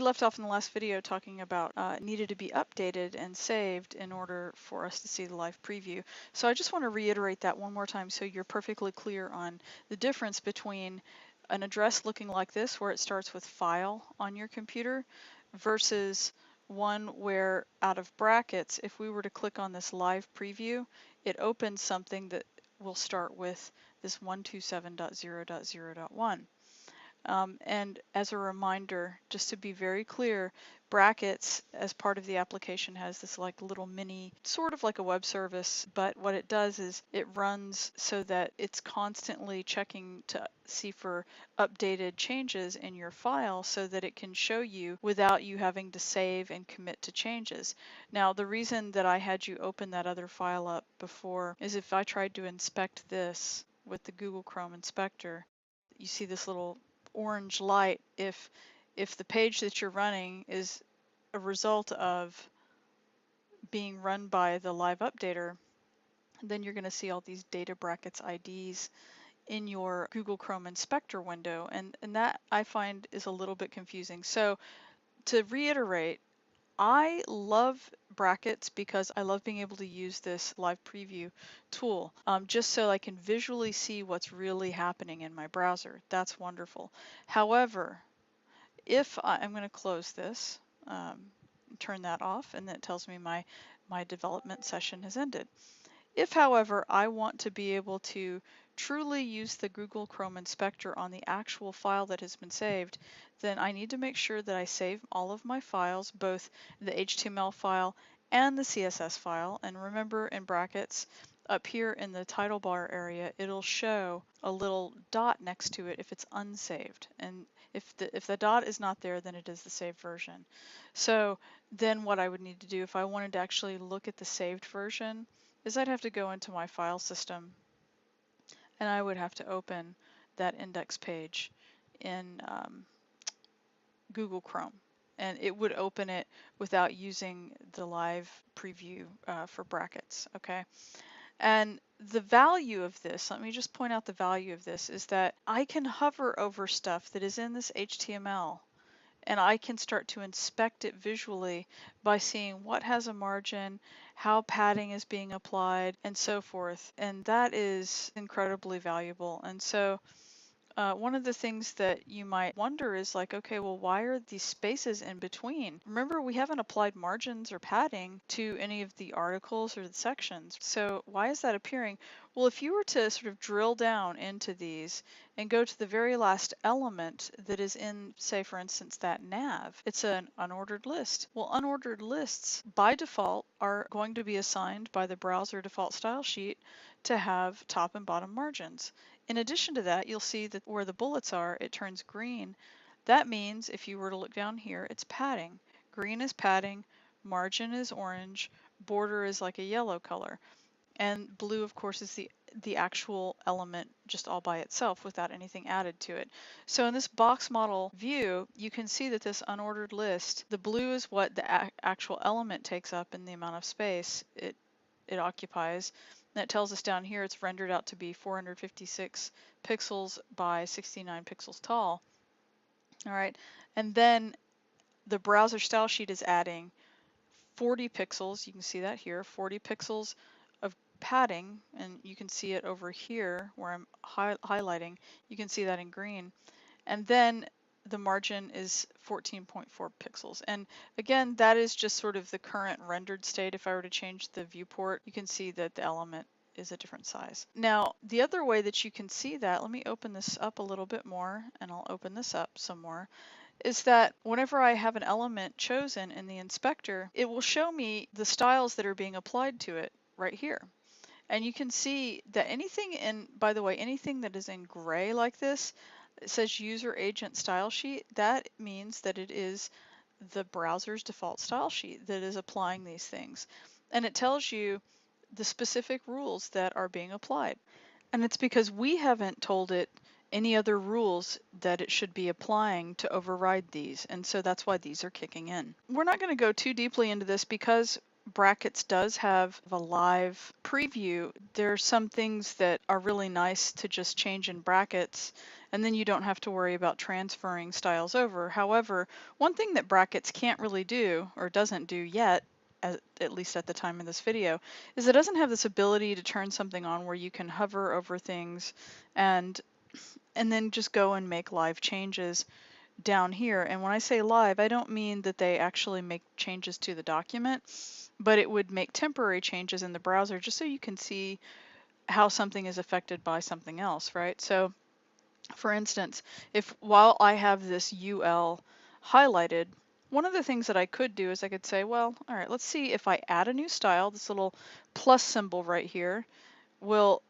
left off in the last video talking about needed to be updated and saved in order for us to see the live preview. So I just want to reiterate that one more time so you're perfectly clear on the difference between an address looking like this, where it starts with file on your computer, versus one where out of brackets, if we were to click on this live preview, it opens something that will start with this 127.0.0.1. And as a reminder, just to be very clear, brackets as part of the application has this like little mini, sort of like a web service, but what it does is it runs so that it's constantly checking to see for updated changes in your file so that it can show you without you having to save and commit to changes. Now, the reason that I had you open that other file up before is if I tried to inspect this with the Google Chrome inspector, you see this little orange light. If the page that you're running is a result of being run by the live updater, then you're going to see all these data brackets IDs in your Google Chrome inspector window, and that I find is a little bit confusing. So to reiterate, I love brackets because I love being able to use this live preview tool just so I can visually see what's really happening in my browser. That's wonderful. However, if I'm going to close this, turn that off, and then it tells me my development session has ended. If, however, I want to be able to truly use the Google Chrome inspector on the actual file that has been saved, then I need to make sure that I save all of my files, both the HTML file and the CSS file. And remember, in brackets, up here in the title bar area, it'll show a little dot next to it if it's unsaved. And if the dot is not there, then it is the saved version. So then what I would need to do if I wanted to actually look at the saved version is I'd have to go into my file system and I would have to open that index page in Google Chrome, and it would open it without using the live preview for brackets, okay? And the value of this, let me just point out the value of this, is that I can hover over stuff that is in this HTML and I can start to inspect it visually by seeing what has a margin, how padding is being applied, and so forth. And that is incredibly valuable. And so one of the things that you might wonder is like, okay, well, why are these spaces in between? Remember, we haven't applied margins or padding to any of the articles or the sections. So why is that appearing? Well, if you were to sort of drill down into these and go to the very last element that is in, say, for instance, that nav, it's an unordered list. Well, unordered lists by default are going to be assigned by the browser default style sheet to have top and bottom margins. In addition to that, you'll see that where the bullets are, it turns green. That means if you were to look down here, it's padding. Green is padding, margin is orange, border is like a yellow color. And blue, of course, is the actual element just all by itself without anything added to it. So in this box model view, you can see that this unordered list, the blue is what the actual element takes up in the amount of space it occupies. And it tells us down here it's rendered out to be 456 pixels by 69 pixels tall. All right, and then the browser style sheet is adding 40 pixels. You can see that here, 40 pixels of padding, and you can see it over here where I'm highlighting. You can see that in green. And then the margin is 14.4 pixels. And again, that is just sort of the current rendered state. If I were to change the viewport, you can see that the element is a different size. Now, the other way that you can see that, let me open this up a little bit more, and I'll open this up some more, is that whenever I have an element chosen in the inspector, it will show me the styles that are being applied to it right here. And you can see that anything in, by the way, anything that is in gray like this, it says user agent style sheet, that means that it is the browser's default style sheet that is applying these things. And it tells you the specific rules that are being applied. And it's because we haven't told it any other rules that it should be applying to override these. And so that's why these are kicking in. We're not going to go too deeply into this because Brackets does have a live preview, there's some things that are really nice to just change in brackets, and then you don't have to worry about transferring styles over. However, one thing that brackets can't really do, or doesn't do yet, at least at the time of this video, is it doesn't have this ability to turn something on where you can hover over things and then just go and make live changes down here. And when I say live, I don't mean that they actually make changes to the document, but it would make temporary changes in the browser just so you can see how something is affected by something else, right? So for instance, if while I have this UL highlighted, one of the things that I could do is I could say, well, all right, let's see if I add a new style, this little plus symbol right here will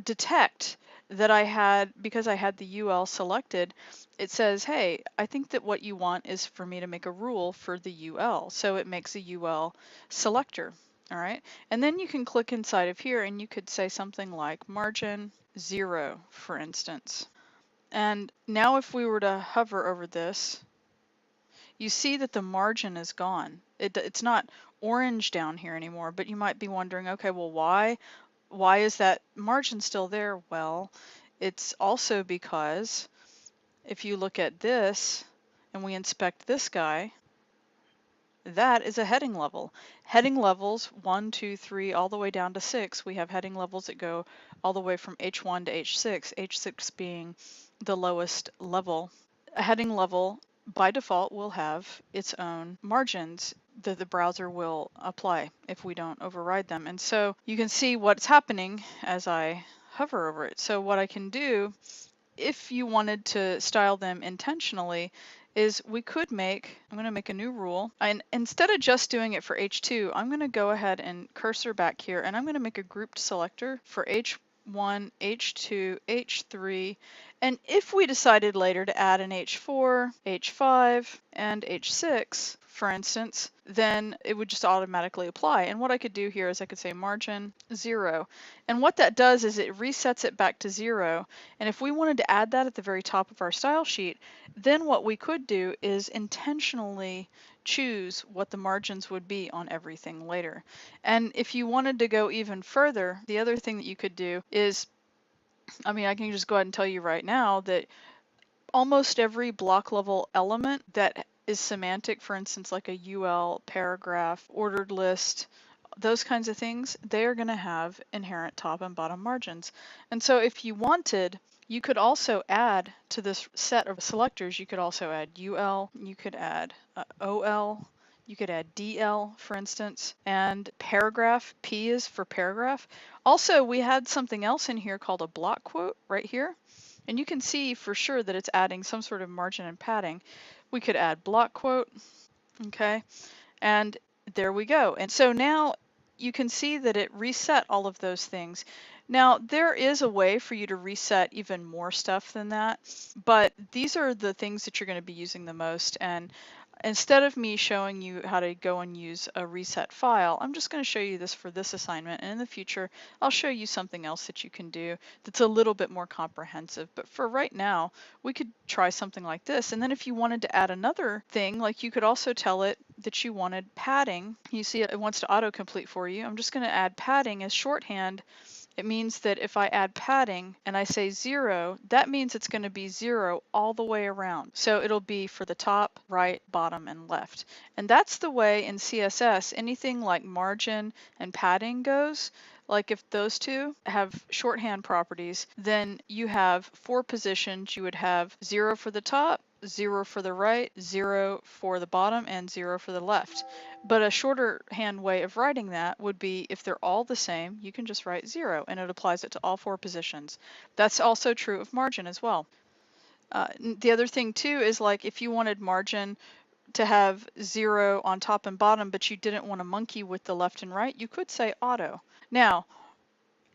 detect that I had, because I had the UL selected, it says, hey, I think that what you want is for me to make a rule for the UL. So it makes a UL selector. All right. And then you can click inside of here and you could say something like margin 0, for instance. And now if we were to hover over this, you see that the margin is gone. It's not orange down here anymore, but you might be wondering, okay, well, why is that margin still there? Well, it's also because if you look at this and we inspect this guy, that is a heading level. Heading levels 1, 2, 3, all the way down to 6. We have heading levels that go all the way from H1 to H6, H6 being the lowest level. A heading level by default will have its own margins that the browser will apply if we don't override them. And so you can see what's happening as I hover over it. So what I can do, if you wanted to style them intentionally, is we could make, I'm going to make a new rule, and instead of just doing it for H2, I'm going to go ahead and cursor back here, and I'm going to make a grouped selector for H1, H2, H3, and if we decided later to add an H4, H5, and H6, for instance, then it would just automatically apply. And what I could do here is I could say margin 0. And what that does is it resets it back to 0. And if we wanted to add that at the very top of our style sheet, then what we could do is intentionally choose what the margins would be on everything later. And if you wanted to go even further, the other thing that you could do is, I mean, I can just go ahead and tell you right now that almost every block level element that is semantic, for instance, like a UL, paragraph, ordered list, those kinds of things, they are going to have inherent top and bottom margins. And so if you wanted, you could also add to this set of selectors, you could also add UL, you could add OL, you could add DL, for instance, and paragraph, P is for paragraph. Also, we had something else in here called a block quote right here. And you can see for sure that it's adding some sort of margin and padding. We could add block quote, okay, and there we go. And so now you can see that it reset all of those things. Now there is a way for you to reset even more stuff than that, but these are the things that you're going to be using the most. And instead of me showing you how to go and use a reset file, I'm just going to show you this for this assignment, and in the future I'll show you something else that you can do that's a little bit more comprehensive. But for right now, we could try something like this. And then if you wanted to add another thing, like you could also tell it that you wanted padding. You see it wants to autocomplete for you. I'm just going to add padding as shorthand. It means that if I add padding and I say 0, that means it's going to be 0 all the way around. So it'll be for the top, right, bottom, and left. And that's the way in CSS anything like margin and padding goes. Like if those two have shorthand properties, then you have 4 positions. You would have 0 for the top, 0 for the right, 0 for the bottom, and 0 for the left. But a shorter hand way of writing that would be if they're all the same, you can just write 0 and it applies it to all 4 positions. That's also true of margin as well. The other thing too is like if you wanted margin to have 0 on top and bottom, but you didn't want to monkey with the left and right, you could say auto. Now,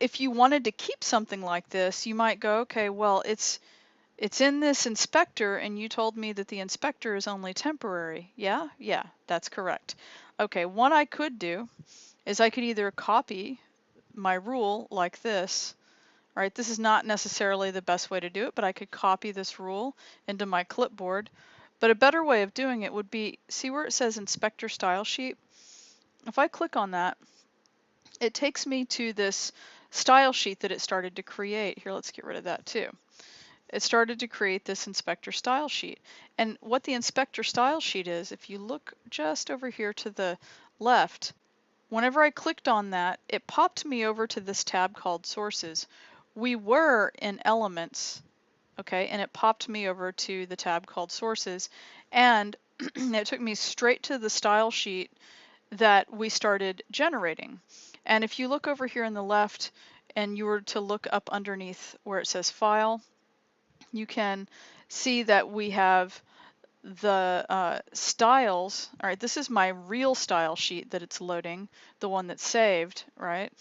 if you wanted to keep something like this, you might go, okay, well, it's in this inspector and you told me that the inspector is only temporary. Yeah, that's correct. Okay, what I could do is I could either copy my rule like this, right? This is not necessarily the best way to do it, but I could copy this rule into my clipboard. But a better way of doing it would be, see where it says inspector style sheet? if I click on that, it takes me to this style sheet that it started to create. Here, let's get rid of that too. It started to create this inspector style sheet. And what the inspector style sheet is, if you look just over here to the left, whenever I clicked on that, it popped me over to this tab called sources. We were in elements, okay, and it popped me over to the tab called sources, and it took me straight to the style sheet that we started generating. And if you look over here on the left and you were to look up underneath where it says file, you can see that we have the styles. All right, this is my real style sheet that it's loading, the one that's saved, right?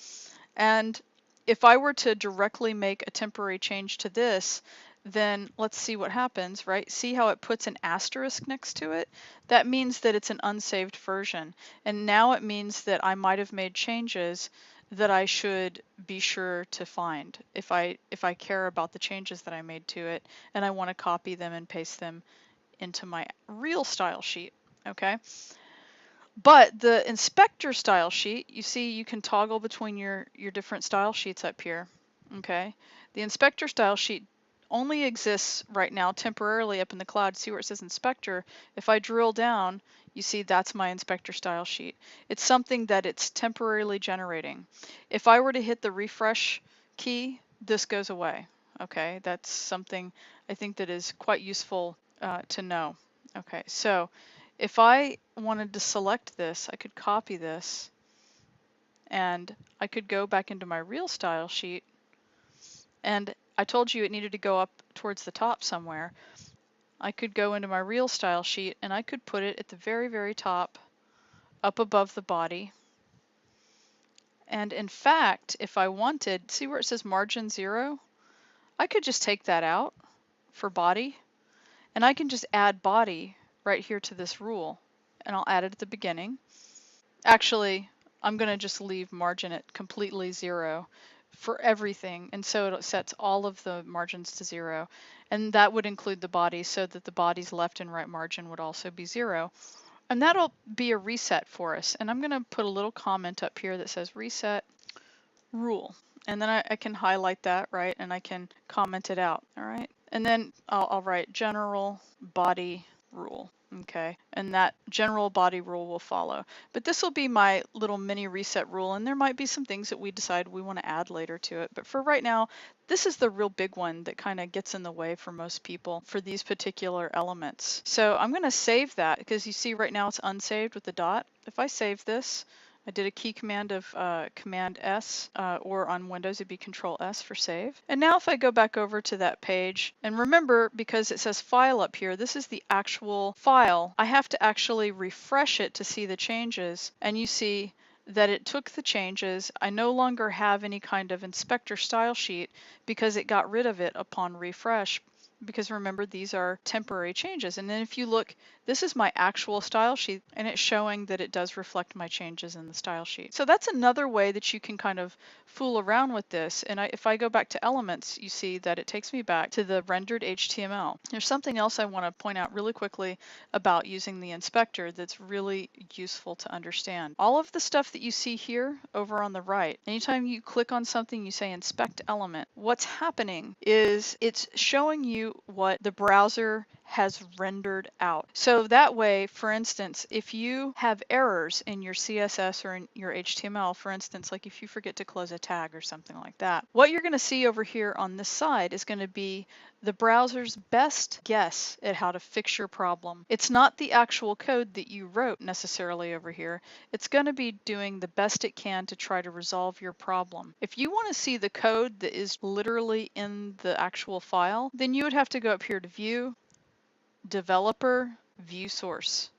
And if I were to directly make a temporary change to this, then let's see what happens, right? See how it puts an asterisk next to it? That means that it's an unsaved version. And now it means that I might have made changes that I should be sure to find if I care about the changes that I made to it and I want to copy them and paste them into my real style sheet, okay? But the inspector style sheet, you see you can toggle between your different style sheets up here, okay? The inspector style sheet only exists right now temporarily up in the cloud. See where it says inspector? If I drill down, you see that's my inspector style sheet. It's something that it's temporarily generating. If I were to hit the refresh key, this goes away, okay? That's something I think that is quite useful to know. Okay, so if I wanted to select this, I could copy this and I could go back into my real style sheet, and I told you it needed to go up towards the top somewhere. I could go into my real style sheet and I could put it at the very, very top up above the body. And in fact, if I wanted, see where it says margin 0? I could just take that out for body, and I can just add body right here to this rule, and I'll add it at the beginning. Actually, I'm going to just leave margin at completely 0 for everything, and so it sets all of the margins to 0, and that would include the body, so that the body's left and right margin would also be 0. And that'll be a reset for us. And I'm going to put a little comment up here that says reset rule, and then I can highlight that, right, and I can comment it out. All right, and then I'll write general body rule. Okay, and that general body rule will follow. But this will be my little mini reset rule, and there might be some things that we decide we want to add later to it. But for right now, this is the real big one that kind of gets in the way for most people for these particular elements. So I'm going to save that, because you see right now it's unsaved with the dot. If I save this, I did a key command of Command S, or on Windows it'd be Control S for save. And now if I go back over to that page, and remember, because it says file up here, this is the actual file. I have to actually refresh it to see the changes, and you see that it took the changes. I no longer have any kind of inspector style sheet because it got rid of it upon refresh. Because remember, these are temporary changes. And then if you look, this is my actual style sheet, and it's showing that it does reflect my changes in the style sheet. So that's another way that you can kind of fool around with this. And if I go back to elements, you see that it takes me back to the rendered HTML. There's something else I want to point out really quickly about using the inspector that's really useful to understand. All of the stuff that you see here over on the right, anytime you click on something, you say inspect element, what's happening is it's showing you what the browser has rendered out. So that way, for instance, if you have errors in your CSS or in your HTML, for instance, like if you forget to close a tag or something like that, what you're going to see over here on this side is going to be the browser's best guess at how to fix your problem. It's not the actual code that you wrote necessarily over here. It's going to be doing the best it can to try to resolve your problem. If you want to see the code that is literally in the actual file, then you would have to go up here to View, Developer, View Source.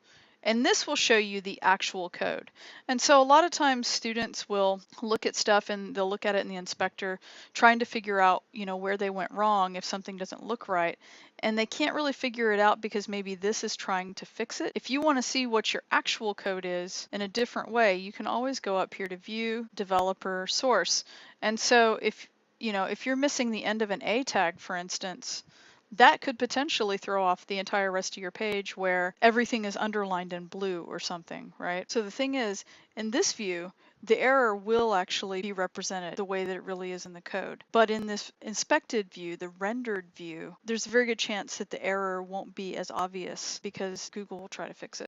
And this will show you the actual code. And so a lot of times students will look at stuff and they'll look at it in the inspector trying to figure out, you know, where they went wrong if something doesn't look right. And they can't really figure it out because maybe this is trying to fix it. If you want to see what your actual code is in a different way, you can always go up here to View, Developer, Source. And so if you're missing the end of an A tag, for instance, that could potentially throw off the entire rest of your page where everything is underlined in blue or something, right? So the thing is, in this view, the error will actually be represented the way that it really is in the code. But in this inspected view, the rendered view, there's a very good chance that the error won't be as obvious because Google will try to fix it.